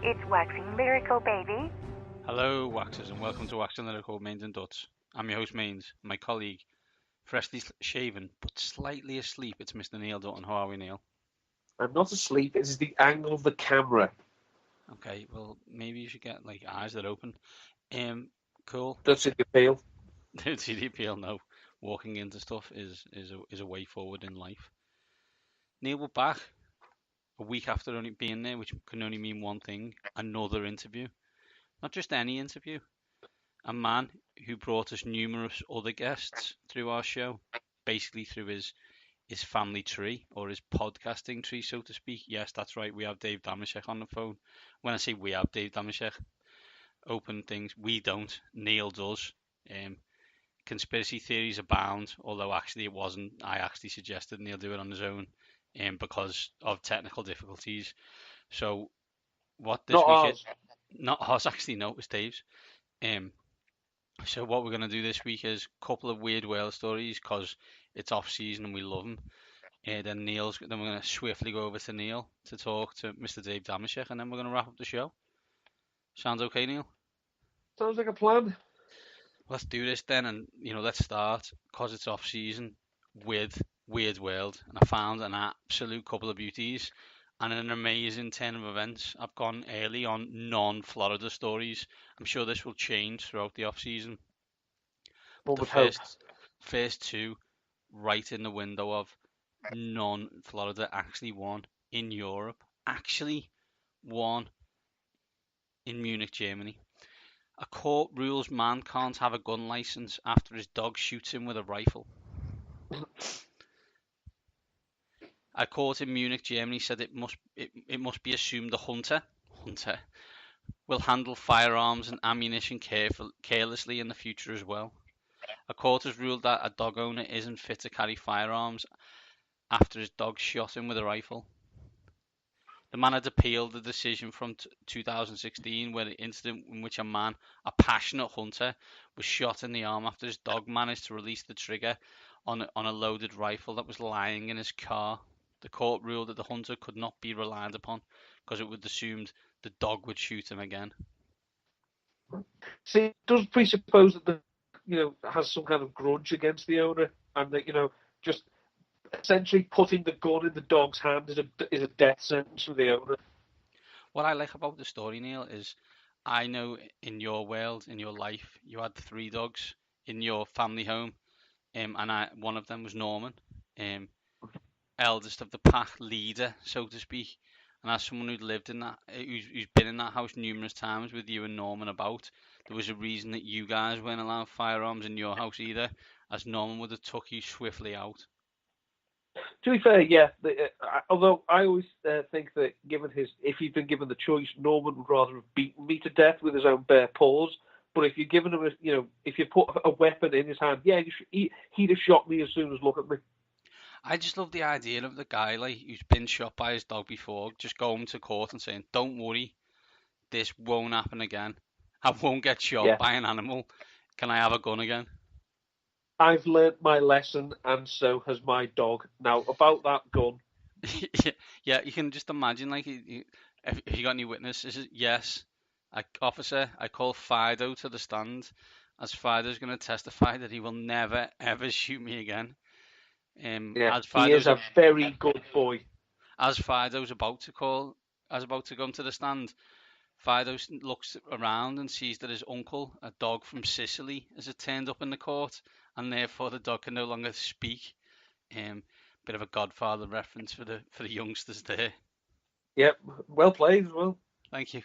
It's Waxing Lyrical, baby. Hello, Waxers, and welcome to Waxing Lyrical Mains and Duts. I'm your host, Mains. My colleague, freshly shaven but slightly asleep, it's Mr. Neil Dutton. How are we, Neil? I'm not asleep. It is the angle of the camera. Okay, well, maybe you should get like eyes that open. Cool. Don't see the appeal. Don't see the appeal. No, walking into stuff is a way forward in life. Neil, we're back a week after only being there, which can only mean one thing: another interview. Not just any interview. A man who brought us numerous other guests through our show, basically through his family tree or his podcasting tree, so to speak. Yes, that's right. We have Dave Dameshek on the phone. When I say we have Dave Dameshek, open things. We don't. Neil does. Conspiracy theories abound, although actually it wasn't. I actually suggested Neil do it on his own because of technical difficulties. So what this Not week ours. is... Not ours, actually. No, it was Dave's. So what we're going to do this week is a couple of weird whale stories because it's off season and we love them. Then we're going to swiftly go over to Neil to talk to Mr. Dave Dameshek, and then we're going to wrap up the show. Sounds okay, Neil? Sounds like a plan. Let's do this then, and let's start because it's off season with Weird World, and I found an absolute couple of beauties and an amazing turn of events. I've gone early on non-Florida stories. I'm sure this will change throughout the off season. One The would hope. first two, right in the window of non-Florida, actually one in Europe, actually one in Munich, Germany. A court rules man can't have a gun license after his dog shoots him with a rifle. A court in Munich, Germany said it must be assumed the hunter will handle firearms and ammunition carelessly in the future as well. A court has ruled that a dog owner isn't fit to carry firearms after his dog shot him with a rifle. The man had appealed the decision from 2016 where the incident in which a passionate hunter, was shot in the arm after his dog managed to release the trigger on a loaded rifle that was lying in his car. The court ruled that the hunter could not be relied upon because it would assumed the dog would shoot him again. See, it does presuppose that has some kind of grudge against the owner, and that just essentially putting the gun in the dog's hand is a death sentence for the owner. What I like about the story, Neil, is I know in your world, in your life, you had 3 dogs in your family home, and one of them was Norman, eldest of the pack, leader, so to speak. And as someone who's been in that house numerous times with you and Norman about, there was a reason that you guys weren't allowed firearms in your house either, as Norman would have took you swiftly out. To be fair, yeah. Although I always think that if he'd been given the choice, Norman would rather have beaten me to death with his own bare paws. But if you're given him, if you put a weapon in his hand, yeah, he'd have shot me as soon as look at me. I just love the idea of the guy who's been shot by his dog before, just going to court and saying, "Don't worry, this won't happen again. I won't get shot by an animal. Can I have a gun again?" I've learnt my lesson, and so has my dog. Now, about that gun. Yeah, you can just imagine, if you got any witnesses, yes, officer, I call Fido to the stand, as Fido's going to testify that he will never, ever shoot me again. He is a very good boy. As Fido's about to come to the stand, Fido looks around and sees that his uncle, a dog from Sicily, has turned up in the court, and therefore the dog can no longer speak. Bit of a Godfather reference for the youngsters there. Yep, well played as well. Thank you.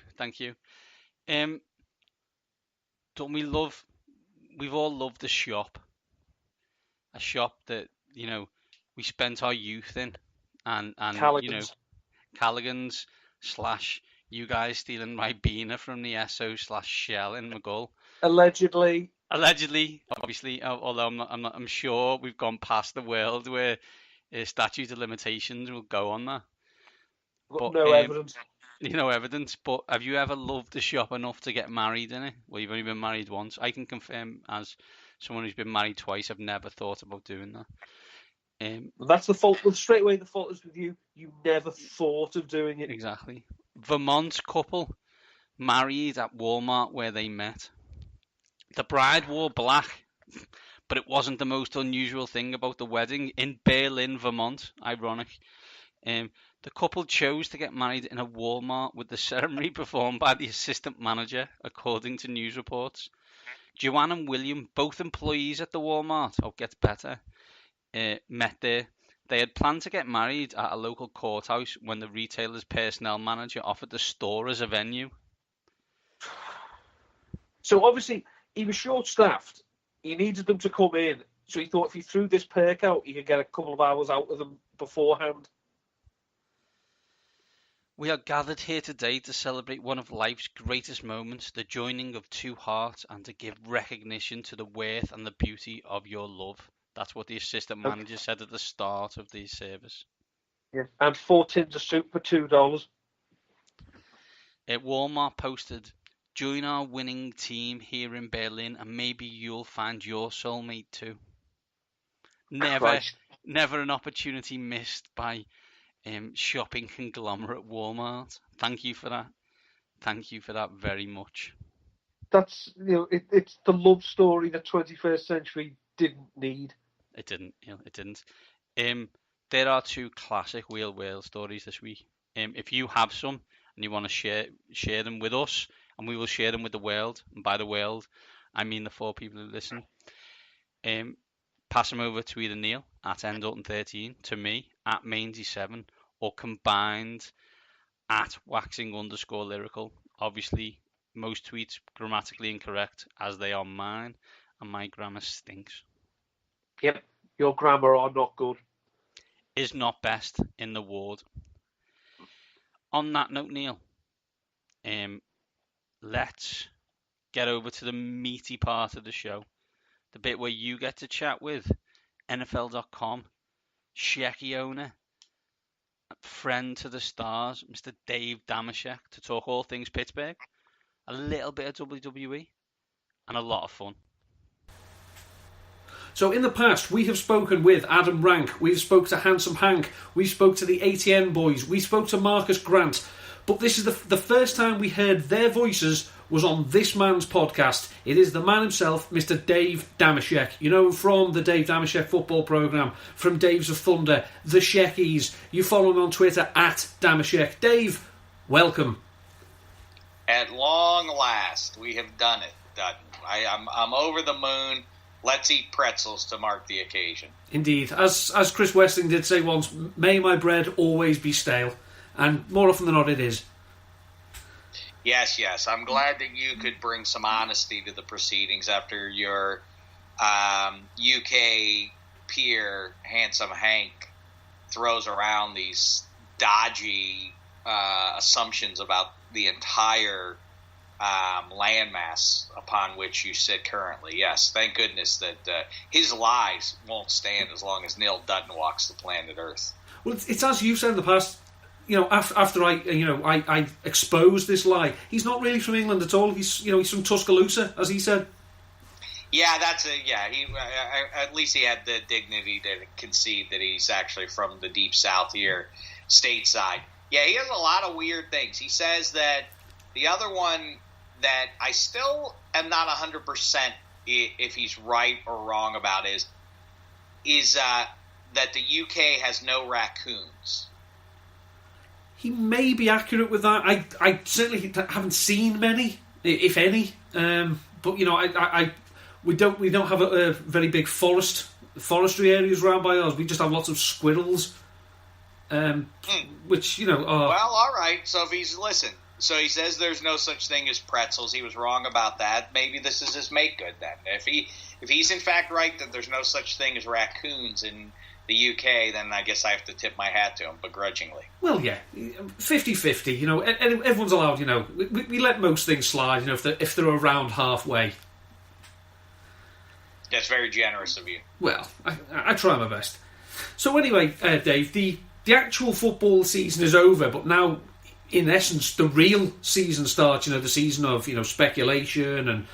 Don't we love? We've all loved a shop that we spent our youth in, and Callaghan's / you guys stealing my Beaner from the SO/Shell in McGull. Allegedly, obviously. Although I'm sure we've gone past the world where statute of limitations will go on that. But no evidence. No evidence. But have you ever loved the shop enough to get married in it? Well, you've only been married once. I can confirm, as someone who's been married twice, I've never thought about doing that. That's the fault. Well, straight away, the fault is with you. You never thought of doing it. Exactly. Vermont couple married at Walmart where they met. The bride wore black, but it wasn't the most unusual thing about the wedding in Berlin, Vermont. Ironic. The couple chose to get married in a Walmart with the ceremony performed by the assistant manager, according to news reports. Joanne and William, both employees at the Walmart, gets better, met there. They had planned to get married at a local courthouse when the retailer's personnel manager offered the store as a venue. So obviously, he was short-staffed. He needed them to come in. So he thought if he threw this perk out, he could get a couple of hours out of them beforehand. We are gathered here today to celebrate one of life's greatest moments, the joining of two hearts, and to give recognition to the worth and the beauty of your love. That's what the assistant manager said at the start of the service. Yeah. And 4 tins of soup for $2. Walmart posted, "Join our winning team here in Berlin and maybe you'll find your soulmate too." Never an opportunity missed by shopping conglomerate Walmart. Thank you for that. Thank you for that very much. That's, it's the love story the 21st century didn't need. It didn't. It didn't. There are two classic whale stories this week. If you have some and you want to share them with us, and we will share them with the world. And by the world, I mean the 4 people who listen. Pass them over to either Neil at Endalton13, to me at Mainsy7, or combined at waxing_lyrical. Obviously, most tweets grammatically incorrect, as they are mine, and my grammar stinks. Yep, your grammar are not good. Is not best in the ward. On that note, Neil, let's get over to the meaty part of the show. The bit where you get to chat with NFL.com, Shecky owner, friend to the stars, Mr. Dave Dameshek, to talk all things Pittsburgh, a little bit of WWE, and a lot of fun. So in the past, we have spoken with Adam Rank, we spoke to Handsome Hank, we spoke to the ATN boys, we spoke to Marcus Grant, but this is the first time we heard their voices was on this man's podcast. It is the man himself, Mr. Dave Dameshek. You know, from the Dave Dameshek football programme, from Daves of Thunder, the Sheckies. You follow him on Twitter at Dameshek. Dave, welcome. At long last, we have done it, Dutton. I'm over the moon. Let's eat pretzels to mark the occasion. Indeed. As Chris Westing did say once, may my bread always be stale. And more often than not, it is. Yes. I'm glad that you could bring some honesty to the proceedings after your UK peer, Handsome Hank, throws around these dodgy assumptions about the entire landmass upon which you sit currently. Yes, thank goodness that his lies won't stand as long as Neil Dutton walks the planet Earth. Well, it's as you said in the past. After I exposed this lie, he's not really from England at all. He's from Tuscaloosa, as he said. Yeah, He at least he had the dignity to concede that he's actually from the deep South here, stateside. Yeah, he has a lot of weird things. He says that the other one that I still am not 100% if he's right or wrong about is that the UK has no raccoons. He may be accurate with that. I certainly haven't seen many, if any. But we don't have a very big forestry areas around by us. We just have lots of squirrels, which are. Well, all right. So so he says there's no such thing as pretzels. He was wrong about that. Maybe this is his make good then. If he's in fact right that there's no such thing as raccoons in the UK, then I guess I have to tip my hat to him begrudgingly. Well, yeah, 50-50. Everyone's allowed. We let most things slide. If they're around halfway. That's very generous of you. Well, I try my best. So anyway, Dave, the actual football season is over, but now, in essence, the real season starts. The season of speculation and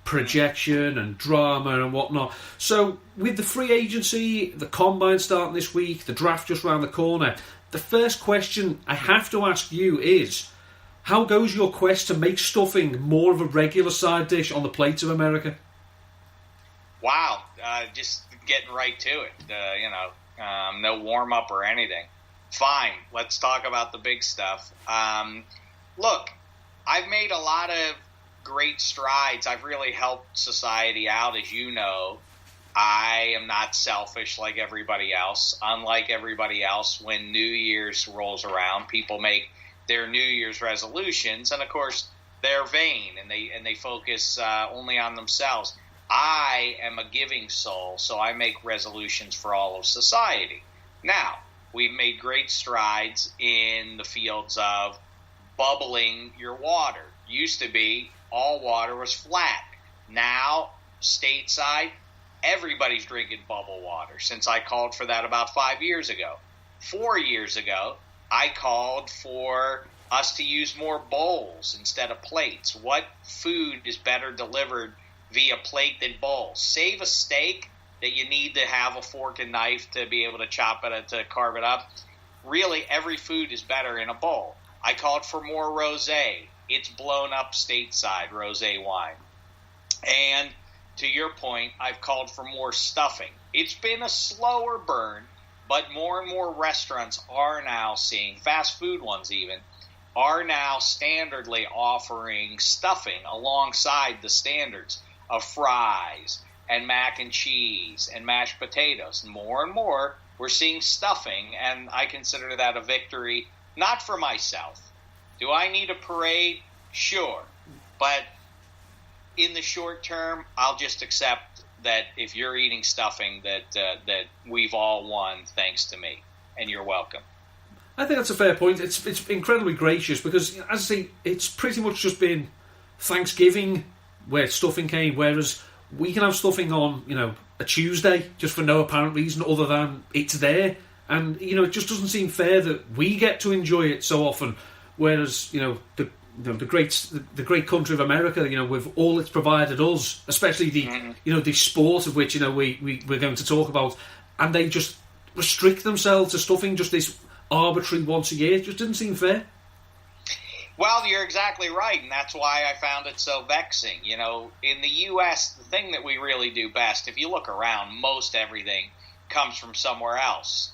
projection and drama and whatnot. So with the free agency, the combine starting this week, the draft just round the corner, the first question I have to ask you is, How goes your quest to make stuffing more of a regular side dish on the plates of America? Wow, just getting right to it. No warm up or anything. Fine, let's talk about the big stuff. Look, I've made a lot of great strides. I've really helped society out, as you know. I am not selfish like everybody else. Unlike everybody else, when New Year's rolls around, people make their New Year's resolutions, and of course they're vain and they focus only on themselves. I am a giving soul, so I make resolutions for all of society. Now, we've made great strides in the fields of bubbling your water. Used to be all water was flat. Now, stateside, everybody's drinking bubble water since I called for that about 5 years ago. 4 years ago, I called for us to use more bowls instead of plates. What food is better delivered via plate than bowls? Save a steak that you need to have a fork and knife to be able to chop it, to carve it up. Really, every food is better in a bowl. I called for more rosé. It's blown up stateside, rosé wine. And to your point, I've called for more stuffing. It's been a slower burn, but more and more restaurants are now seeing, fast food ones even, are now standardly offering stuffing alongside the standards of fries and mac and cheese and mashed potatoes. More and more, we're seeing stuffing, and I consider that a victory, not for myself. Do I need a parade? Sure. But in the short term, I'll just accept that if you're eating stuffing, that we've all won thanks to me, and you're welcome. I think that's a fair point. It's incredibly gracious because, as I say, it's pretty much just been Thanksgiving where stuffing came, whereas we can have stuffing on, a Tuesday just for no apparent reason other than it's there, and it just doesn't seem fair that we get to enjoy it so often, whereas the great country of America, with all it's provided us, especially the sport of which we're going to talk about, and they just restrict themselves to stuffing just this arbitrary once a year. It just didn't seem fair. Well, you're exactly right, and that's why I found it so vexing. In the U.S., the thing that we really do best, if you look around, most everything comes from somewhere else,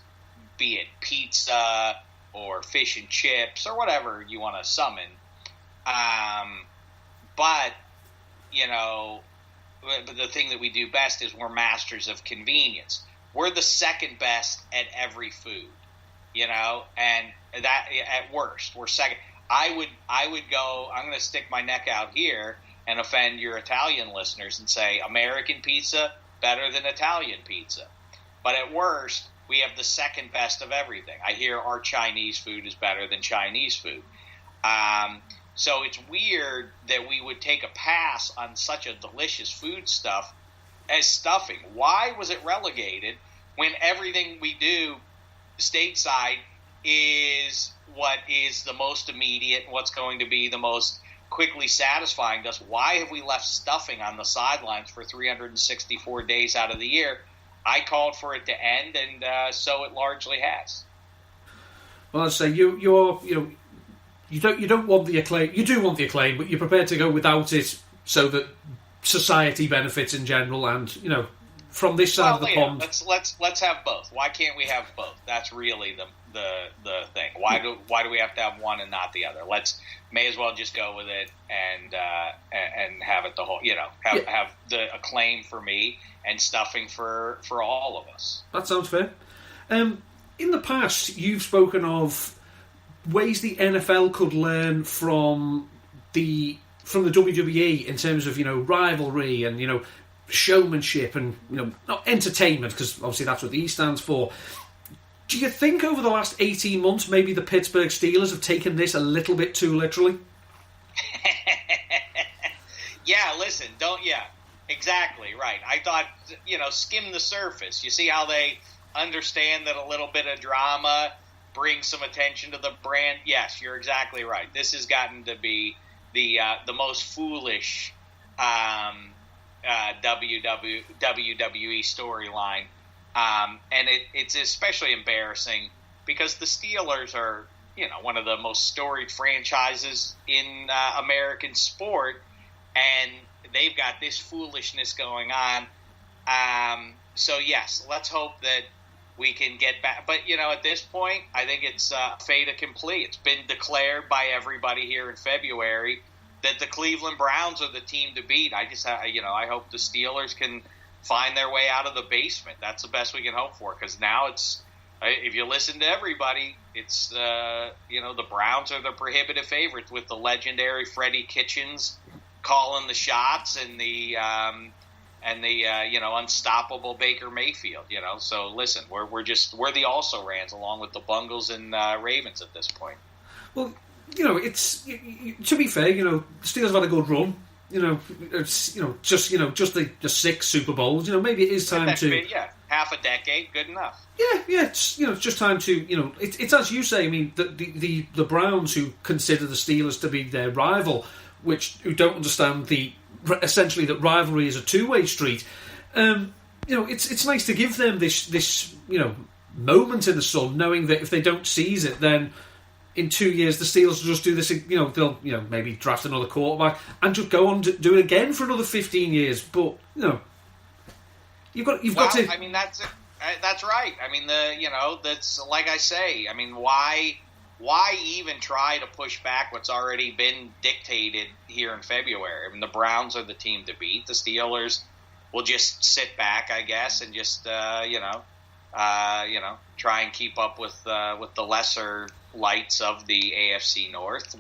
be it pizza or fish and chips or whatever you want to summon. But the thing that we do best is we're masters of convenience. We're the second best at every food, and that at worst, we're second. I would go, I'm going to stick my neck out here and offend your Italian listeners and say American pizza better than Italian pizza. But at worst, we have the second best of everything. I hear our Chinese food is better than Chinese food. So it's weird that we would take a pass on such a delicious food stuff as stuffing. Why was it relegated when everything we do stateside is what is the most immediate, what's going to be the most quickly satisfying to us? Why have we left stuffing on the sidelines for 364 days out of the year? I called for it to end, and so it largely has. Well, I'd say you don't want the acclaim. You do want the acclaim, but you're prepared to go without it so that society benefits in general. And from this side of the pond, let's have both. Why can't we have both? That's really the thing. Why do we have to have one and not the other? May as well just go with it and have it the whole. Have the acclaim for me and stuffing for all of us. That sounds fair. In the past, you've spoken of ways the NFL could learn from the WWE in terms of rivalry and showmanship and not entertainment, because obviously that's what the E stands for. Do you think over the last 18 months maybe the Pittsburgh Steelers have taken this a little bit too literally? Exactly right. I thought skim the surface. You see how they understand that a little bit of drama brings some attention to the brand? Yes, you're exactly right. This has gotten to be the most foolish WWE storyline, and it's especially embarrassing because the Steelers are one of the most storied franchises in American sport, and they've got this foolishness going on. So yes, let's hope that we can get back. But at this point, I think it's fait accompli. It's been declared by everybody here in February that the Cleveland Browns are the team to beat. I just, I hope the Steelers can find their way out of the basement. That's the best we can hope for, because now it's, if you listen to everybody, it's, the Browns are the prohibitive favorites with the legendary Freddie Kitchens calling the shots and the unstoppable Baker Mayfield. So listen, we're the also-rans along with the Bungles and Ravens at this point. Well, it's, to be fair, the Steelers have had a good run. It's just the 6 Super Bowls. Maybe it is time to half a decade, good enough. Yeah. It's just time to it's as you say. I mean, the Browns, who consider the Steelers to be their rival, who don't understand essentially that rivalry is a two-way street. It's nice to give them this moment in the sun, knowing that if they don't seize it, then in 2 years the Steelers will just do this. They'll maybe draft another quarterback and just go on to do it again for another 15 years. But you've got to. I mean, that's right. I mean, that's like I say. I mean, why even try to push back what's already been dictated here in February? I mean, the Browns are the team to beat. The Steelers will just sit back, I guess, and just try and keep up with the lesser lights of the AFC North.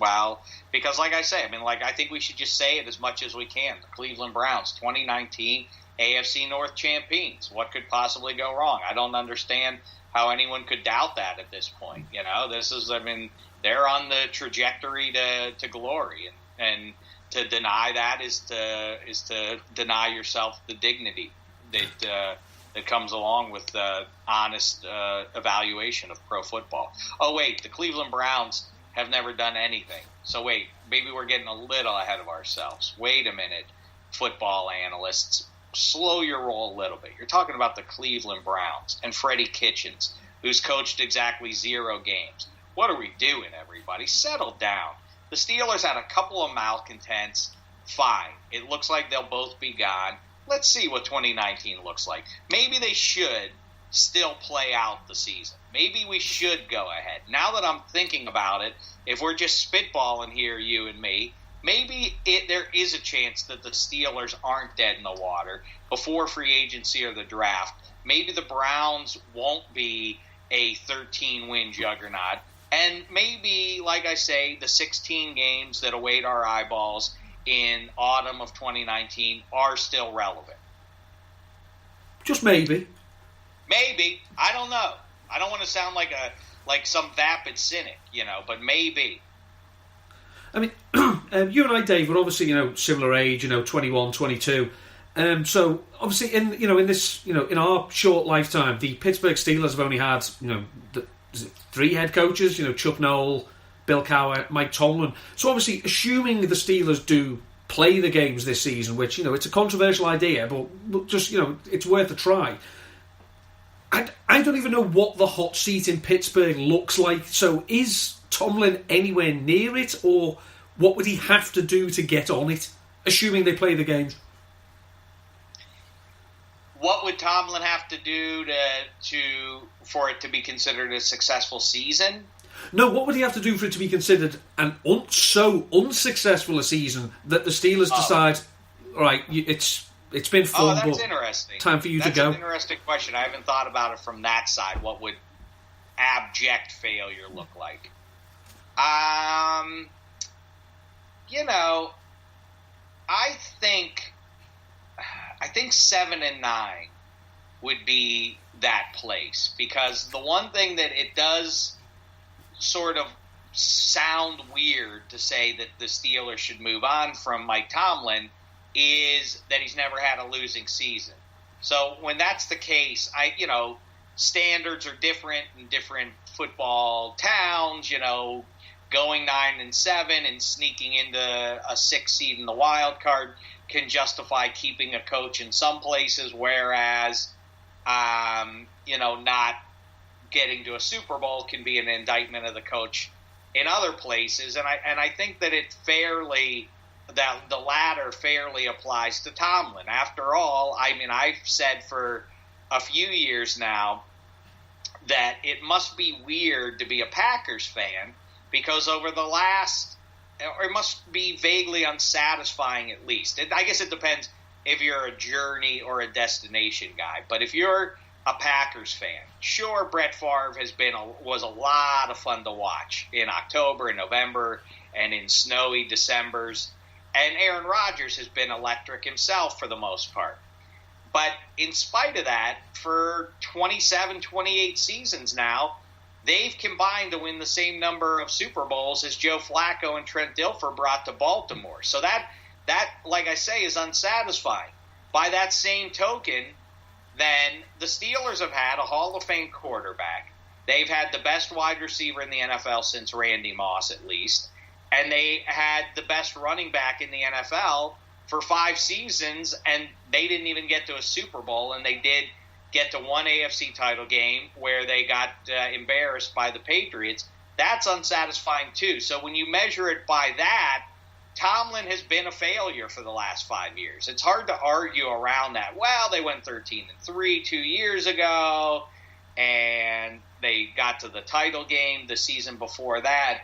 Because like I say, I mean, I think we should just say it as much as we can. The Cleveland Browns, 2019 AFC North champions. What could possibly go wrong? I don't understand how anyone could doubt that at this point. This is, I mean, they're on the trajectory to glory, and to deny that is to deny yourself the dignity that comes along with honest evaluation of pro football. Oh wait, the Cleveland Browns have never done anything. So wait, maybe we're getting a little ahead of ourselves. Wait a minute, football analysts. Slow your roll a little bit. You're talking about the Cleveland Browns and Freddie Kitchens, who's coached exactly 0 games. What are we doing, everybody? Settle down. The Steelers had a couple of malcontents. Fine. It looks like they'll both be gone. Let's see what 2019 looks like. Maybe they should still play out the season. Maybe we should go ahead. Now that I'm thinking about it, if we're just spitballing here, you and me, maybe there is a chance that the Steelers aren't dead in the water before free agency or the draft. Maybe the Browns won't be a 13-win juggernaut. And maybe, like I say, the 16 games that await our eyeballs in autumn of 2019 are still relevant. Just maybe. Maybe. I don't know. I don't want to sound like some vapid cynic, but maybe. I mean, you and I, Dave, we're obviously, similar age, 21, 22. So obviously in our short lifetime, the Pittsburgh Steelers have only had, 3 head coaches, Chuck Noll, Bill Cowher, Mike Tomlin. So obviously, assuming the Steelers do play the games this season, which, it's a controversial idea, but just, it's worth a try. I don't even know what the hot seat in Pittsburgh looks like. So is Tomlin anywhere near it, or what would he have to do to get on it, assuming they play the games? What would Tomlin have to do for it to be considered a successful season? No, what would he have to do for it to be considered an so unsuccessful a season that the Steelers decide, all right, it's been fun, that's but interesting. Time for you to go? That's an interesting question. I haven't thought about it from that side. What would abject failure look like? I think 7-9 would be that place, because the one thing that it does sort of sound weird to say that the Steelers should move on from Mike Tomlin is that he's never had a losing season. So when that's the case, standards are different in different football towns, going 9-7 and sneaking into a 6 seed in the wild card can justify keeping a coach in some places, whereas, not getting to a Super Bowl can be an indictment of the coach in other places, and I think that the latter fairly applies to Tomlin. After all, I mean, I've said for a few years now that it must be weird to be a Packers fan, because over the last, or it must be vaguely unsatisfying at least. I guess it depends if you're a journey or a destination guy. But if you're a Packers fan, sure, Brett Favre was a lot of fun to watch in October and November and in snowy Decembers. And Aaron Rodgers has been electric himself for the most part. But in spite of that, for 27, 28 seasons now, they've combined to win the same number of Super Bowls as Joe Flacco and Trent Dilfer brought to Baltimore. So that, like I say, is unsatisfying. By that same token, then the Steelers have had a Hall of Fame quarterback. They've had the best wide receiver in the NFL since Randy Moss, at least. And they had the best running back in the NFL for 5 seasons, and they didn't even get to a Super Bowl, and they did get to one AFC title game where they got embarrassed by the Patriots. That's unsatisfying too. So when you measure it by that, Tomlin has been a failure for the last 5 years. It's hard to argue around that. Well, they went 13-3 2 years ago, and they got to the title game the season before that.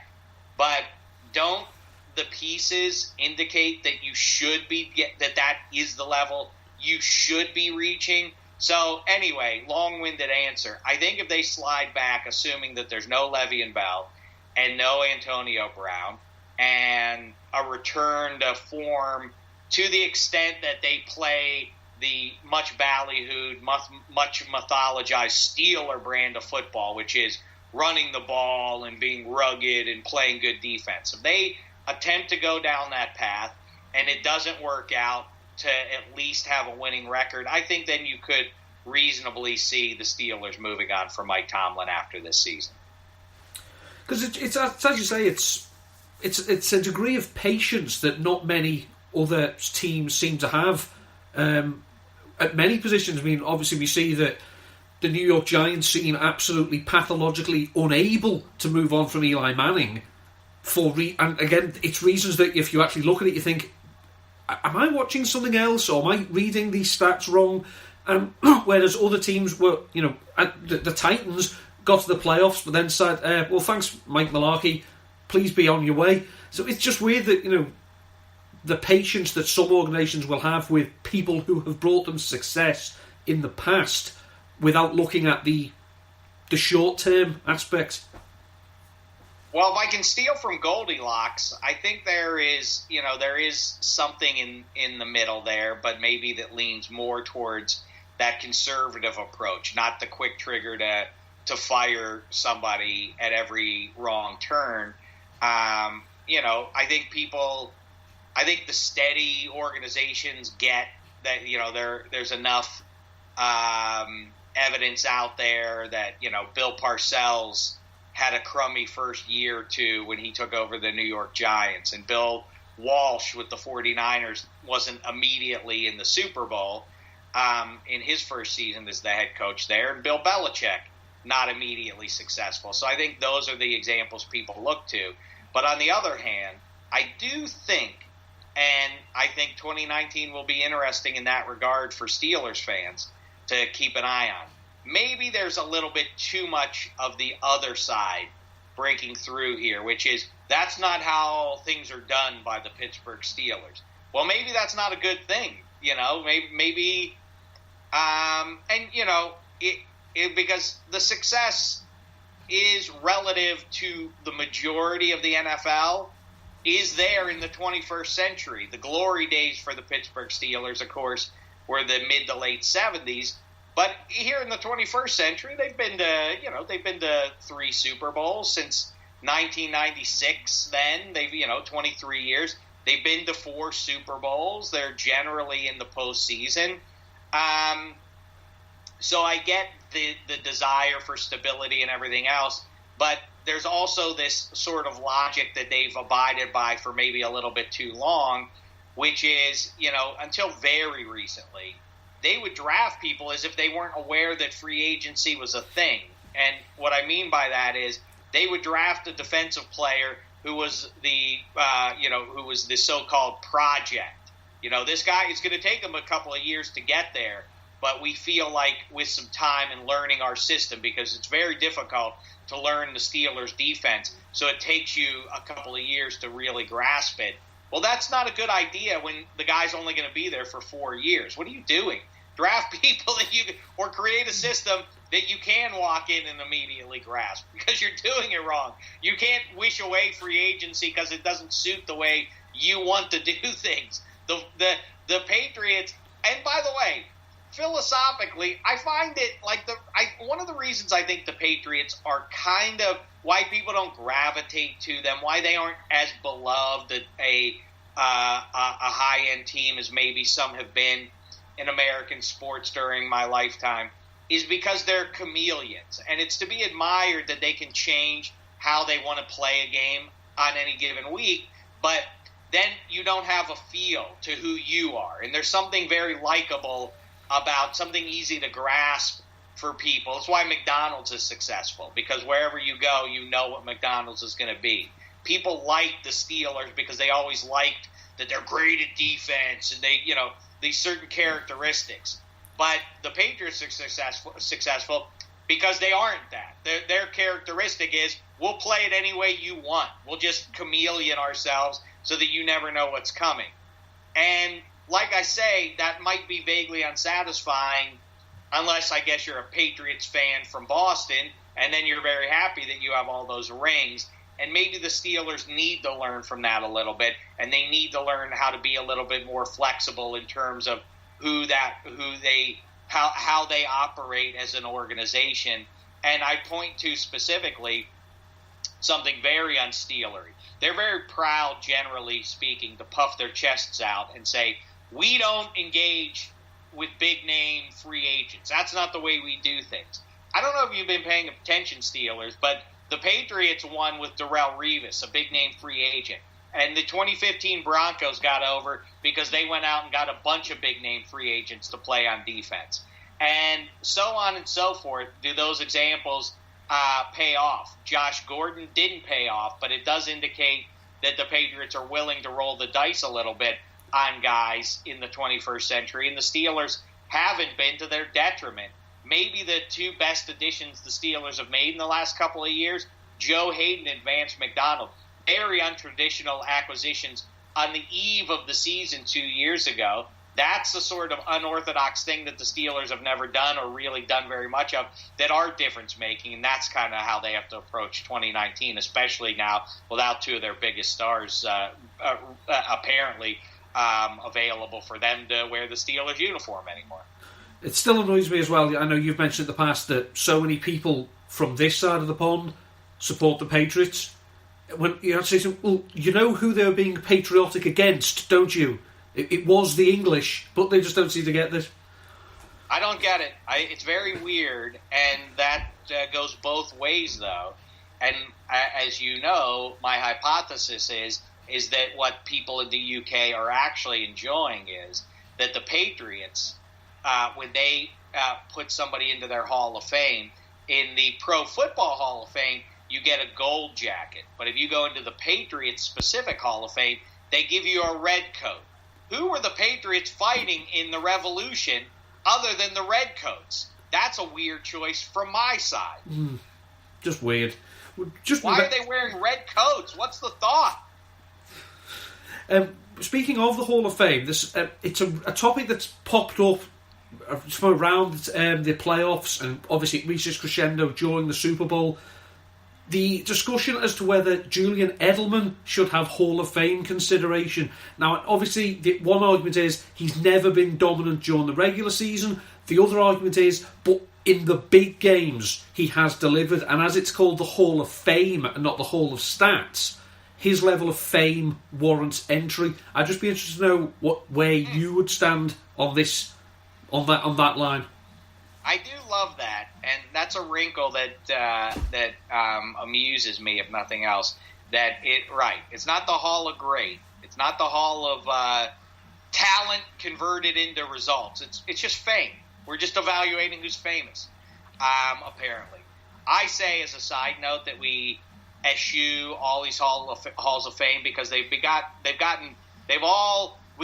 But don't the pieces indicate that you should be that is the level you should be reaching? So anyway, long-winded answer. I think if they slide back, assuming that there's no Le'Veon Bell and no Antonio Brown, and a return to form to the extent that they play the much ballyhooed, much mythologized Steeler brand of football, which is running the ball and being rugged and playing good defense. If they attempt to go down that path and it doesn't work out to at least have a winning record, I think then you could reasonably see the Steelers moving on from Mike Tomlin after this season. Because it's as you say, it's a degree of patience that not many other teams seem to have at many positions. I mean, obviously we see that the New York Giants seem absolutely pathologically unable to move on from Eli Manning and again, it's reasons that if you actually look at it, you think, am I watching something else, or am I reading these stats wrong? Whereas other teams were, the Titans got to the playoffs, but then said, well, thanks, Mike Mularkey, please be on your way. So it's just weird that, the patience that some organisations will have with people who have brought them success in the past without looking at the short-term aspect. Well, if I can steal from Goldilocks, I think there is something in the middle there, but maybe that leans more towards that conservative approach, not the quick trigger to fire somebody at every wrong turn. I think the steady organizations get that, there's enough evidence out there that, Bill Parcells had a crummy first year or two when he took over the New York Giants, and Bill Walsh with the 49ers wasn't immediately in the Super Bowl in his first season as the head coach there, and Bill Belichick not immediately successful. So I think those are the examples people look to. But on the other hand, I do think, and I think 2019 will be interesting in that regard for Steelers fans to keep an eye on. Maybe there's a little bit too much of the other side breaking through here, which is that's not how things are done by the Pittsburgh Steelers. Well, maybe that's not a good thing, maybe because the success is relative to the majority of the NFL is there in the 21st century. The glory days for the Pittsburgh Steelers, of course, were the mid to late 70s. But here in the 21st century, they've been to 3 Super Bowls since 1996. Then they've 23 years. They've been to 4 Super Bowls. They're generally in the postseason. So I get the desire for stability and everything else, but there's also this sort of logic that they've abided by for maybe a little bit too long, which is until very recently, they would draft people as if they weren't aware that free agency was a thing. And what I mean by that is they would draft a defensive player who was the so-called project. This guy, it's going to take him a couple of years to get there, but we feel like with some time and learning our system, because it's very difficult to learn the Steelers' defense, so it takes you a couple of years to really grasp it. Well, that's not a good idea when the guy's only going to be there for 4 years. What are you doing? Draft people or create a system that you can walk in and immediately grasp, because you're doing it wrong. You can't wish away free agency because it doesn't suit the way you want to do things. The Patriots, and by the way, philosophically, I find it like one of the reasons I think the Patriots are kind of why people don't gravitate to them, why they aren't as beloved a high-end team as maybe some have been in American sports during my lifetime, is because they're chameleons. And it's to be admired that they can change how they want to play a game on any given week, but then you don't have a feel to who you are. And there's something very likable about, something easy to grasp for people. It's why McDonald's is successful, because wherever you go, you know what McDonald's is going to be. People like the Steelers because they always liked that they're great at defense and they, these certain characteristics. But the Patriots are successful because they aren't that. Their characteristic is, we'll play it any way you want. We'll just chameleon ourselves so that you never know what's coming. And like I say, that might be vaguely unsatisfying unless, I guess, you're a Patriots fan from Boston, and then you're very happy that you have all those rings. And maybe the Steelers need to learn from that a little bit, and they need to learn how to be a little bit more flexible in terms of how they operate as an organization. And I point to specifically something very unsteelery. They're very proud, generally speaking, to puff their chests out and say, we don't engage with big-name free agents. That's not the way we do things. I don't know if you've been paying attention, Steelers, but the Patriots won with Darrelle Revis, a big-name free agent. And the 2015 Broncos got over because they went out and got a bunch of big-name free agents to play on defense. And so on and so forth. Do those examples pay off? Josh Gordon didn't pay off, but it does indicate that the Patriots are willing to roll the dice a little bit on guys in the 21st century, and the Steelers haven't been, to their detriment. Maybe the two best additions the Steelers have made in the last couple of years, Joe Hayden and Vance McDonald, very untraditional acquisitions on the eve of the season 2 years ago. That's the sort of unorthodox thing that the Steelers have never done or really done very much of that are difference-making, and that's kind of how they have to approach 2019, especially now without two of their biggest stars apparently available for them to wear the Steelers uniform anymore. It still annoys me as well. I know you've mentioned in the past that so many people from this side of the pond support the Patriots. When you have to say, well, you know who they were being patriotic against, don't you? It was the English, but they just don't seem to get this. I don't get it. It's very weird, and that goes both ways, though. And as you know, my hypothesis is that what people in the UK are actually enjoying is that the Patriots, when they put somebody into their Hall of Fame, in the Pro Football Hall of Fame, you get a gold jacket. But if you go into the Patriots-specific Hall of Fame, they give you a red coat. Who were the Patriots fighting in the Revolution other than the Redcoats? That's a weird choice from my side. Just weird. Why are they wearing red coats? What's the thought? Speaking of the Hall of Fame, this it's a topic that's popped up around the playoffs, and obviously it reaches crescendo during the Super Bowl. The discussion as to whether Julian Edelman should have Hall of Fame consideration. Now, obviously, the one argument is he's never been dominant during the regular season. The other argument is, but in the big games, he has delivered. And as it's called the Hall of Fame and not the Hall of Stats, his level of fame warrants entry. I'd just be interested to know where you would stand on this, on that line. I do love that, and that's a wrinkle that amuses me, if nothing else. It's not the Hall of Great. It's not the Hall of talent converted into results. It's just fame. We're just evaluating who's famous, apparently. I say, as a side note, that we eschew all these halls of fame because we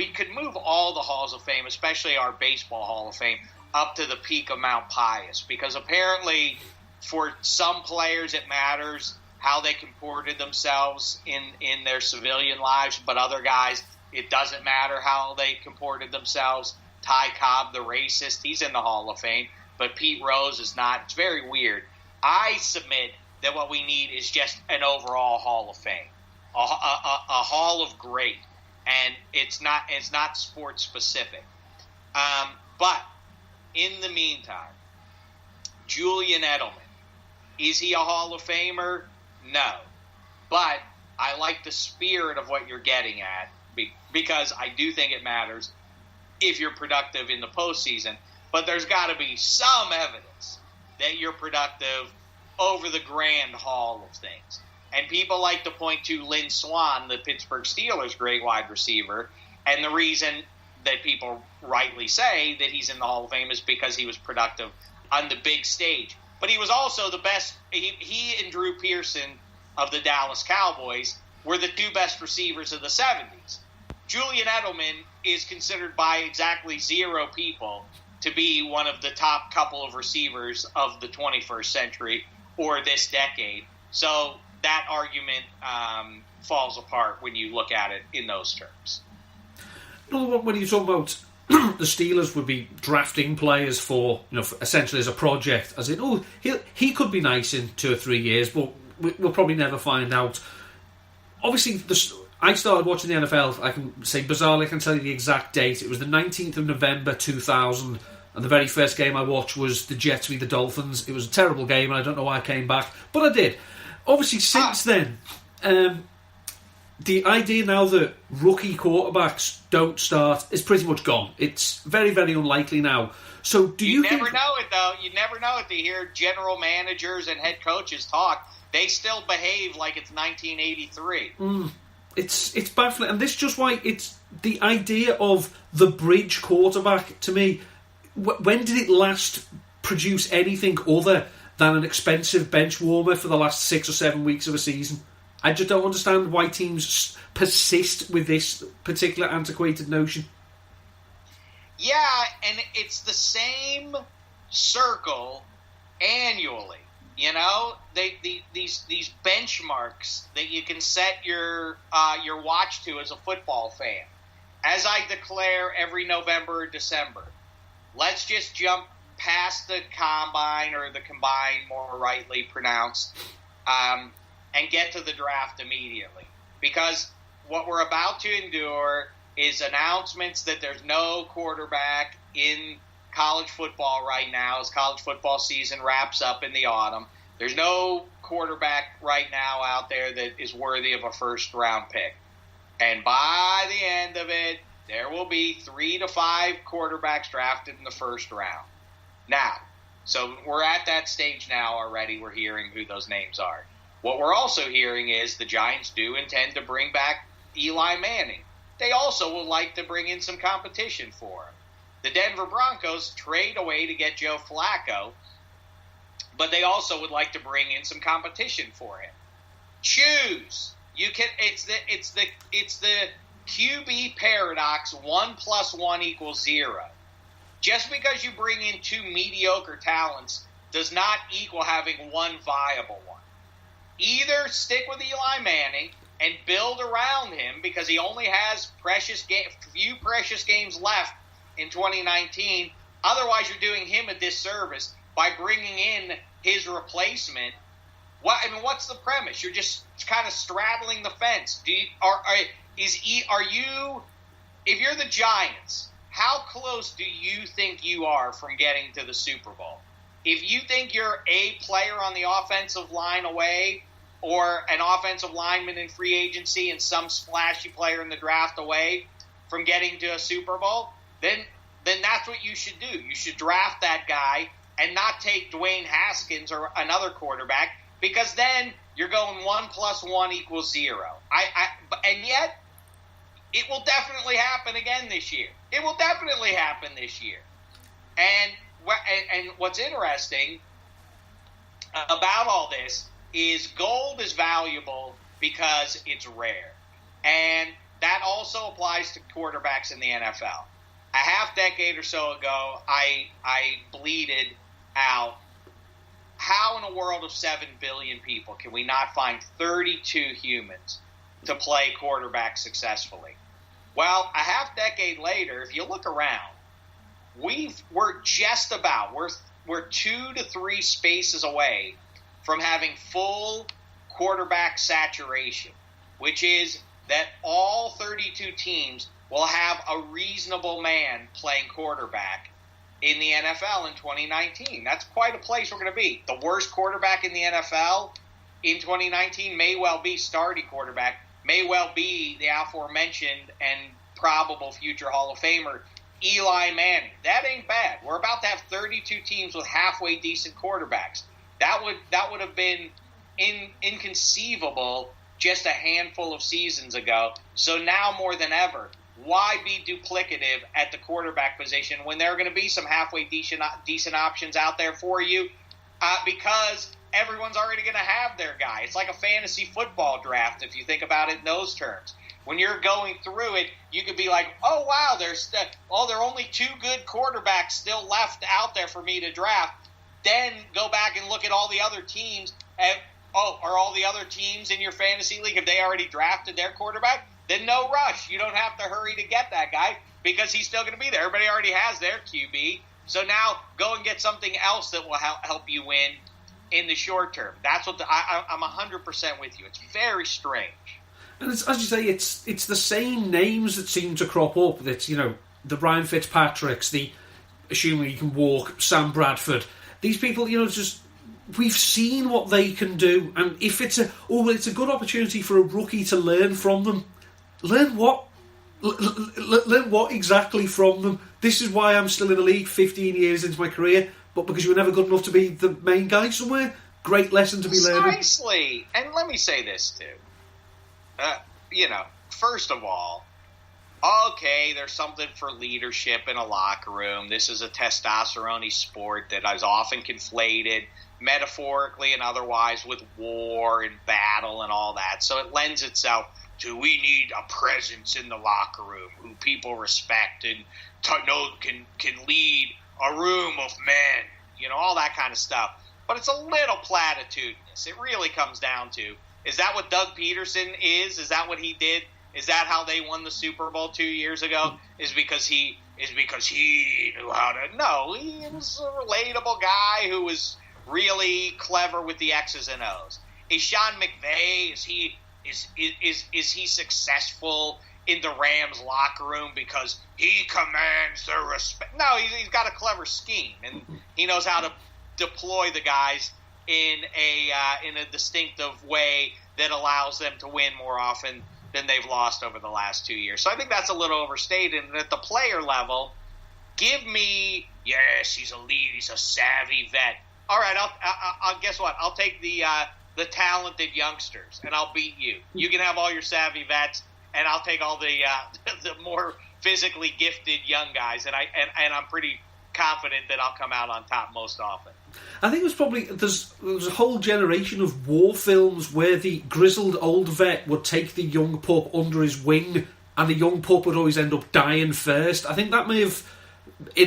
could move all the halls of fame, especially our baseball hall of fame, up to the peak of Mount Pius, because apparently for some players it matters how they comported themselves in their civilian lives, but other guys it doesn't matter how they comported themselves. Ty Cobb, the racist, he's in the Hall of Fame, but Pete Rose is not. It's very weird. I submit that what we need is just an overall Hall of Fame, a Hall of Great, and it's not sports specific. But in the meantime, Julian Edelman, is he a Hall of Famer? No, but I like the spirit of what you're getting at because I do think it matters if you're productive in the postseason. But there's got to be some evidence that you're productive over the grand haul of things. And people like to point to Lynn Swann, the Pittsburgh Steelers' great wide receiver, and the reason that people rightly say that he's in the Hall of Fame is because he was productive on the big stage. But he was also the best. He and Drew Pearson of the Dallas Cowboys were the two best receivers of the 70s. Julian Edelman is considered by exactly 0 people to be one of the top couple of receivers of the 21st century or this decade. So that argument falls apart when you look at it in those terms. When you talk about the Steelers would be drafting players for essentially as a project, as in, he could be nice in 2 or 3 years, but we'll probably never find out. Obviously, I started watching the NFL, I can say bizarrely, I can tell you the exact date. It was the 19th of November 2000, and the very first game I watched was the Jets v the Dolphins. It was a terrible game, and I don't know why I came back, but I did. Obviously, since then, the idea now that rookie quarterbacks don't start is pretty much gone. It's very, very unlikely now. So do you think... never know it, though. You never know it to hear general managers and head coaches talk. They still behave like it's 1983. It's baffling. And this is just why it's the idea of the bridge quarterback, to me, when did it last produce anything other than an expensive bench warmer for the last 6 or 7 weeks of a season? I just don't understand why teams persist with this particular antiquated notion. Yeah, and it's the same circle annually. These benchmarks that you can set your watch to as a football fan. As I declare every November or December, let's just jump past the combine, or the combine more rightly pronounced, and get to the draft immediately. Because what we're about to endure is announcements that there's no quarterback in college football right now as college football season wraps up in the autumn. There's no quarterback right now out there that is worthy of a first-round pick. And by the end of it, there will be 3 to 5 quarterbacks drafted in the first round. Now, so we're at that stage now already. We're hearing who those names are. What we're also hearing is the Giants do intend to bring back Eli Manning. They also would like to bring in some competition for him. The Denver Broncos trade away to get Joe Flacco, but they also would like to bring in some competition for him. Choose. It's the QB paradox. 1 + 1 = 0. Just because you bring in 2 mediocre talents does not equal having 1 viable one. Either stick with Eli Manning and build around him, because he only has few precious games left in 2019. Otherwise, you're doing him a disservice by bringing in his replacement. What's the premise? You're just kind of straddling the fence. If you're the Giants, how close do you think you are from getting to the Super Bowl? If you think you're a player on the offensive line away, or an offensive lineman in free agency and some splashy player in the draft away from getting to a Super Bowl, then that's what you should do. You should draft that guy and not take Dwayne Haskins or another quarterback, because then you're going 1 + 1 = 0. And yet, it will definitely happen again this year. It will definitely happen this year. And what's interesting about all this is gold is valuable because it's rare. And that also applies to quarterbacks in the NFL. A half decade or so ago, I bleated out, how in a world of 7 billion people can we not find 32 humans to play quarterback successfully? Well, a half decade later, if you look around, we're just about, we're 2 to 3 spaces away from having full quarterback saturation, which is that all 32 teams will have a reasonable man playing quarterback in the NFL in 2019. That's quite a place we're going to be. The worst quarterback in the NFL in 2019 may well be starting quarterback, may well be the aforementioned and probable future Hall of Famer Eli Manning. That ain't bad. We're about to have 32 teams with halfway decent quarterbacks. That would have been inconceivable just a handful of seasons ago. So now more than ever, why be duplicative at the quarterback position when there are going to be some halfway decent options out there for you? Because everyone's already going to have their guy. It's like a fantasy football draft if you think about it in those terms. When you're going through it, you could be like, oh, wow, there are only 2 good quarterbacks still left out there for me to draft. Then go back and look at all the other teams. Are all the other teams in your fantasy league, have they already drafted their quarterback? Then no rush. You don't have to hurry to get that guy because he's still going to be there. Everybody already has their QB. So now go and get something else that will help you win in the short term. That's what I'm 100% with you. It's very strange. And it's, as you say, it's the same names that seem to crop up. It's, the Ryan Fitzpatricks, the assuming you can walk, Sam Bradford. These people, just we've seen what they can do, and if it's a good opportunity for a rookie to learn from them. Learn what? Learn what exactly from them? This is why I'm still in the league 15 years into my career, but because you were never good enough to be the main guy somewhere. Great lesson to be learning. Precisely. And let me say this too. First of all, okay, there's something for leadership in a locker room. This is a testosterone-y sport that is often conflated metaphorically and otherwise with war and battle and all that. So it lends itself to, we need a presence in the locker room who people respect and can lead a room of men, all that kind of stuff. But it's a little platitudinous. It really comes down to, is that what Doug Peterson is? Is that what he did? Is that how they won the Super Bowl 2 years ago? Is because he knew how to? No, he was a relatable guy who was really clever with the X's and O's. Is Sean McVay? Is he successful in the Rams locker room because he commands their respect? No, he's got a clever scheme and he knows how to deploy the guys in a distinctive way that allows them to win more often than they've lost over the last 2 years. So I think that's a little overstated. And at the player level, give me, yes, he's a lead, he's a savvy vet. All right, I'll guess what? I'll take the talented youngsters, and I'll beat you. You can have all your savvy vets, and I'll take all the more physically gifted young guys, and I'm pretty confident that I'll come out on top most often. I think there's a whole generation of war films where the grizzled old vet would take the young pup under his wing, and the young pup would always end up dying first. I think that may have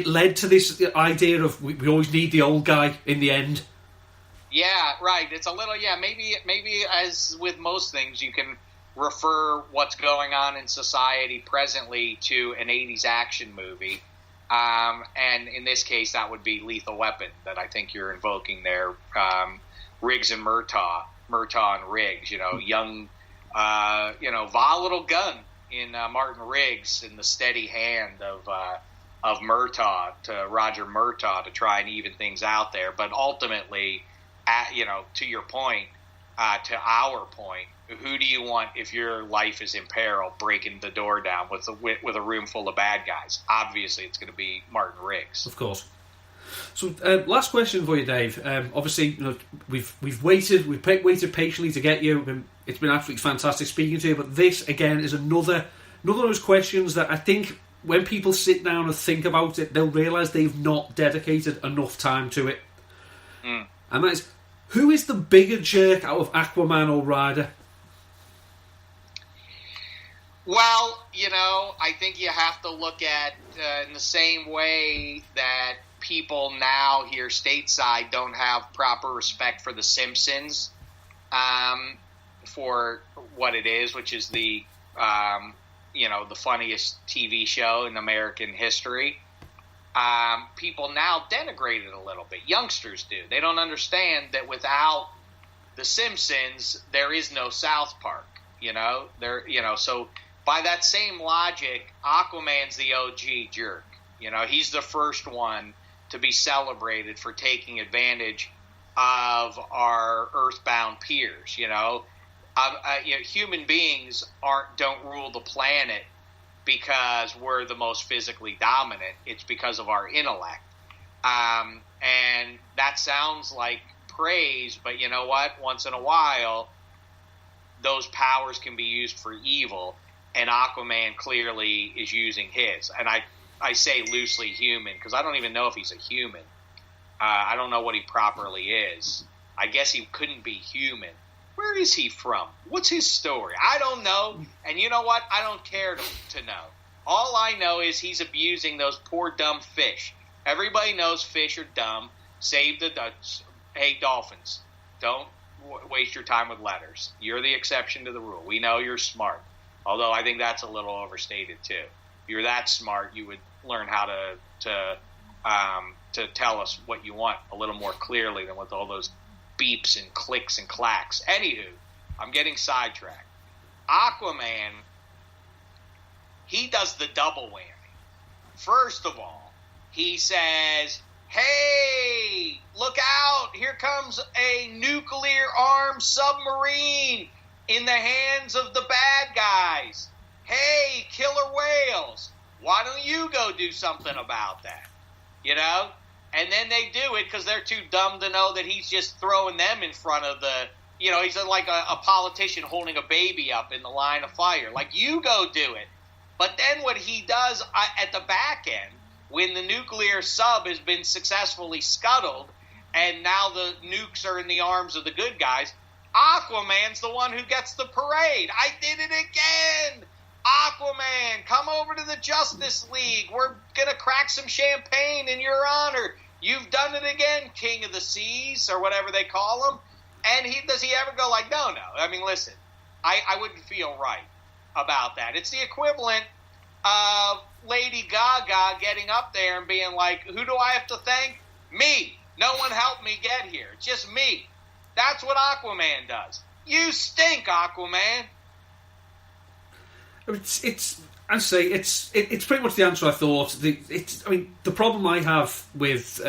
led to this idea of we always need the old guy in the end. Yeah, right. It's a little, maybe as with most things, you can refer what's going on in society presently to an 80s action movie. And in this case, that would be Lethal Weapon that I think you're invoking there. Riggs and Murtaugh and Riggs, young, volatile gun in Martin Riggs in the steady hand of Murtaugh to Roger Murtaugh to try and even things out there. But ultimately, to your point, to our point, who do you want if your life is in peril, breaking the door down with a room full of bad guys? Obviously, it's going to be Martin Riggs. Of course. So, last question for you, Dave. Obviously, we've waited patiently to get you. It's been absolutely fantastic speaking to you. But this again is another of those questions that I think when people sit down and think about it, they'll realise they've not dedicated enough time to it. And that is, Who is the bigger jerk out of Aquaman or Ryder? Well, I think you have to look at in the same way that people now here stateside don't have proper respect for The Simpsons for what it is, which is the funniest TV show in American history. People now denigrate it a little bit. Youngsters do. They don't understand that without The Simpsons, there is no South Park. So by that same logic, Aquaman's the OG jerk. He's the first one to be celebrated for taking advantage of our earthbound peers. Human beings don't rule the planet because we're the most physically dominant. It's because of our intellect. And that sounds like praise, but you know what? Once in a while, those powers can be used for evil, and Aquaman clearly is using his. And I say loosely human because I don't even know if he's a human. I don't know what he properly is. I guess he couldn't be human. Where is he from? What's his story? I don't know. And you know what? I don't care to know. All I know is he's abusing those poor dumb fish. Everybody knows fish are dumb. Save the hey, dolphins, don't waste your time with letters. You're the exception to the rule. We know you're smart. Although I think that's a little overstated too. If you're that smart, you would learn how to tell us what you want a little more clearly than with all those beeps and clicks and clacks. Anywho, I'm getting sidetracked. Aquaman, he does the double whammy. First of all, he says, hey, look out, here comes a nuclear-armed submarine in the hands of the bad guys. Hey, killer whales, why don't you go do something about that? And then they do it because they're too dumb to know that he's just throwing them in front of the, he's like a politician holding a baby up in the line of fire. Like, you go do it. But then what he does at the back end, when the nuclear sub has been successfully scuttled and now the nukes are in the arms of the good guys, Aquaman's the one who gets the parade. I did it again! Aquaman, come over to the Justice League. We're going to crack some champagne in your honor. You've done it again, King of the Seas, or whatever they call him. And does he ever go like, no. I mean, listen, I wouldn't feel right about that. It's the equivalent of Lady Gaga getting up there and being like, who do I have to thank? Me. No one helped me get here. It's just me. That's what Aquaman does. You stink, Aquaman. It's pretty much the answer I thought. The problem I have with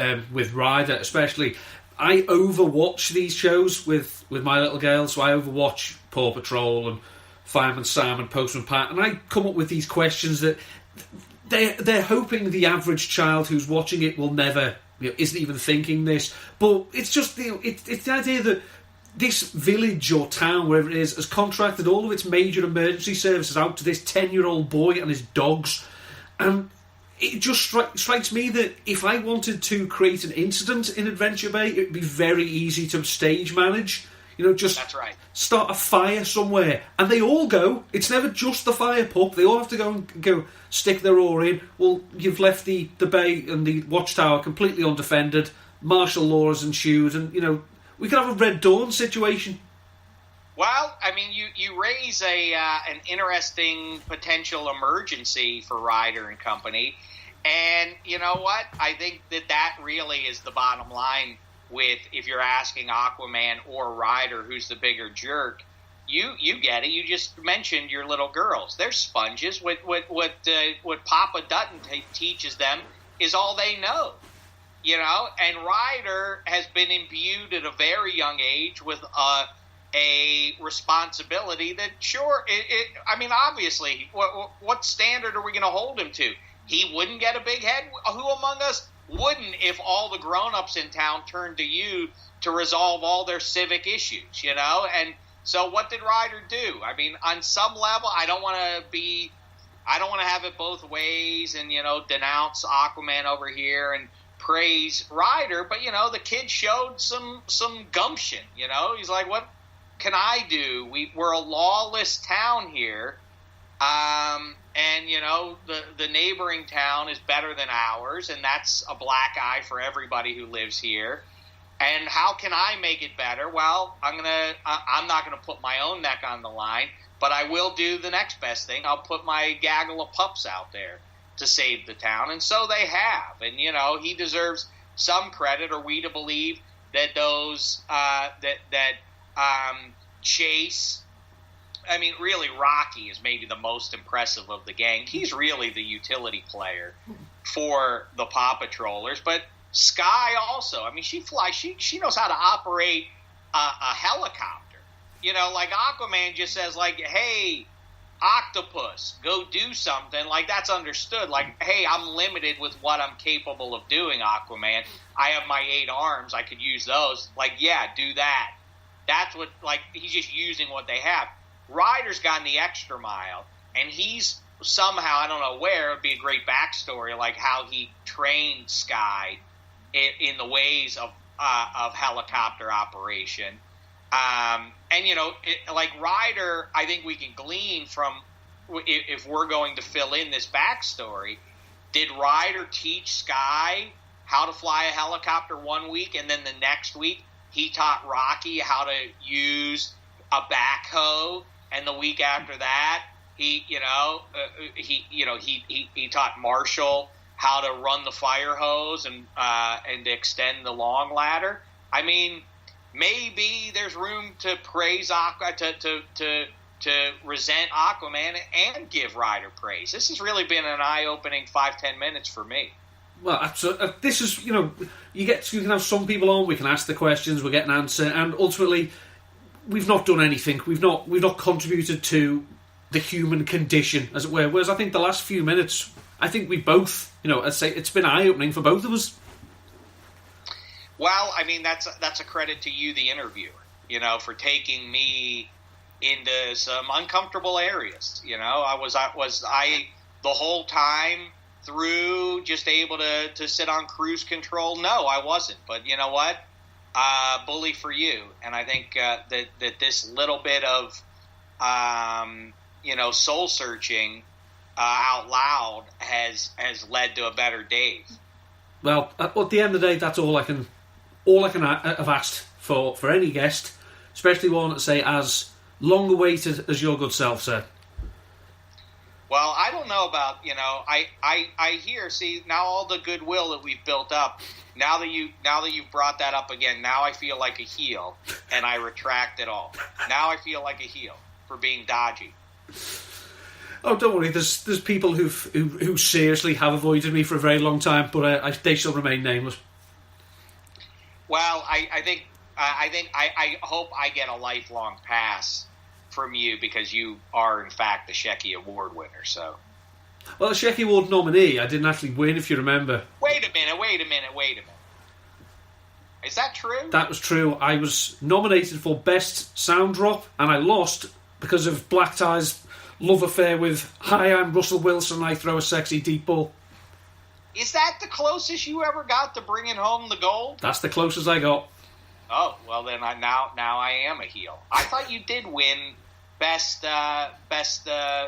Ryder, especially, I overwatch these shows with my little girl, so I overwatch Paw Patrol and Fireman Sam and Postman Pat, and I come up with these questions that they're hoping the average child who's watching it will never, isn't even thinking this. But it's just it's the idea that this village or town, wherever it is, has contracted all of its major emergency services out to this 10-year-old boy and his dogs. And it just strikes me that if I wanted to create an incident in Adventure Bay, it would be very easy to stage manage. Just That's right. Start a fire somewhere. And they all go. It's never just the fire pup. They all have to go stick their oar in. Well, you've left the bay and the watchtower completely undefended. Martial law has ensued. And, we could have a Red Dawn situation. Well, I mean, you raise an interesting potential emergency for Ryder and company, and you know what? I think that really is the bottom line. With if you're asking Aquaman or Ryder who's the bigger jerk, you get it. You just mentioned your little girls; they're sponges. What Papa Dutton teaches them is all they know. And Ryder has been imbued at a very young age with a responsibility that, sure, obviously, what standard are we going to hold him to? He wouldn't get a big head. Who among us wouldn't if all the grown-ups in town turned to you to resolve all their civic issues, And so what did Ryder do? I mean, on some level, I don't want to have it both ways and, denounce Aquaman over here and praise Ryder, but the kid showed some gumption. He's like, what can I do? We're a lawless town here, and the neighboring town is better than ours, and that's a black eye for everybody who lives here. And how can I make it better? Well, I'm not gonna put my own neck on the line, but I will do the next best thing. I'll put my gaggle of pups out there to save the town, and so they have. And he deserves some credit. Are we to believe that those Chase? I mean, really, Rocky is maybe the most impressive of the gang. He's really the utility player for the Paw Patrollers, but Sky also. I mean, she flies. She knows how to operate a helicopter. Like Aquaman just says, like, "Hey, Octopus, go do something." Like, that's understood. Like, hey, I'm limited with what I'm capable of doing, Aquaman. I have my 8 arms. I could use those. Like, yeah, do that. That's what. Like, he's just using what they have. Ryder's gotten the extra mile, and he's somehow, I don't know where, it would be a great backstory, like how he trained Sky in the ways of helicopter operation. Like Ryder, I think we can glean from, if we're going to fill in this backstory, did Ryder teach Sky how to fly a helicopter one week, and then the next week he taught Rocky how to use a backhoe, and the week after that he taught Marshall how to run the fire hose and extend the long ladder? I mean, maybe there's room to praise to resent Aquaman and give Ryder praise. This has really been an eye-opening 5-10 minutes for me. Well, absolutely. This is, you can have some people on, we can ask the questions, we'll get an answer, and ultimately, we've not done anything. We've not contributed to the human condition, as it were. Whereas I think the last few minutes, I think we both, I'd say it's been eye-opening for both of us. Well, I mean, that's a credit to you, the interviewer, for taking me into some uncomfortable areas. Was I the whole time through just able to sit on cruise control? No, I wasn't. But you know what? Bully for you. And I think that this little bit of soul searching out loud has led to a better Dave. Well, at the end of the day, that's all I can have asked for any guest, especially one that say as long awaited as your good self, sir. Well, I don't know about, I hear, see, now all the goodwill that we've built up, now that you've brought that up again, now I feel like a heel, and I retract it all. Now I feel like a heel for being dodgy. Oh, don't worry. There's people who seriously have avoided me for a very long time, but they shall remain nameless. Well, I hope I get a lifelong pass from you because you are in fact the Shecky Award winner. So, well, the Shecky Award nominee, I didn't actually win, if you remember. Wait a minute. Is that true? That was true. I was nominated for Best Sound Drop, and I lost because of Black Tie's love affair with "Hi, I'm Russell Wilson, I throw a sexy deep ball." Is that the closest you ever got to bringing home the gold? That's the closest I got. Oh, well then now I am a heel. I thought you did win best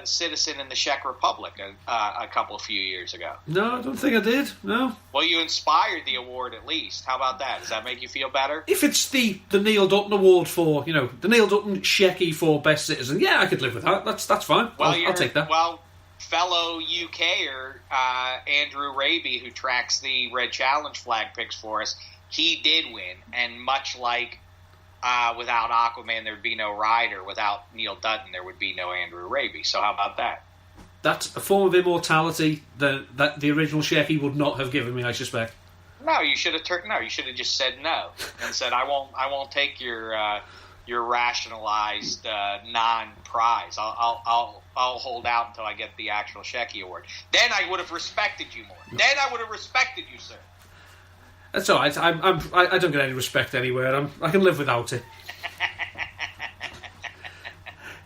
citizen in the Czech Republic a few years ago. No, I don't think I did. No. Well, you inspired the award at least. How about that? Does that make you feel better? If it's the Neil Dutton Award for, the Neil Dutton Shecky for best citizen, yeah, I could live with that. That's fine. Well, I'll take that. Well, fellow UKer Andrew Raby, who tracks the Red Challenge flag picks for us, he did win, and much like without Aquaman, there would be no Ryder. Without Neil Dutton, there would be no Andrew Raby. So how about that? That's a form of immortality that the original Shecky would not have given me, I suspect. No, you should have you should have just said no and said, I won't take your rationalized non-prize. I'll hold out until I get the actual Shecky Award. Then I would have respected you more. Then I would have respected you, sir. That's all right. I don't get any respect anywhere. I can live without it.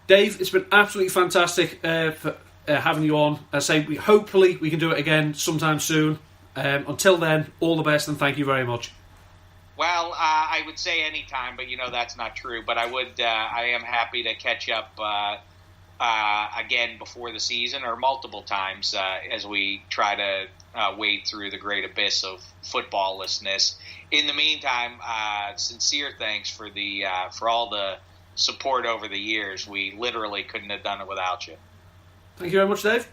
Dave, it's been absolutely fantastic for having you on. I say hopefully we can do it again sometime soon. Until then, all the best and thank you very much. Well, I would say anytime, but that's not true. But I am happy to catch up again before the season or multiple times as we try to wade through the great abyss of footballlessness. In the meantime, sincere thanks for all the support over the years. We literally couldn't have done it without you. Thank you very much, Dave.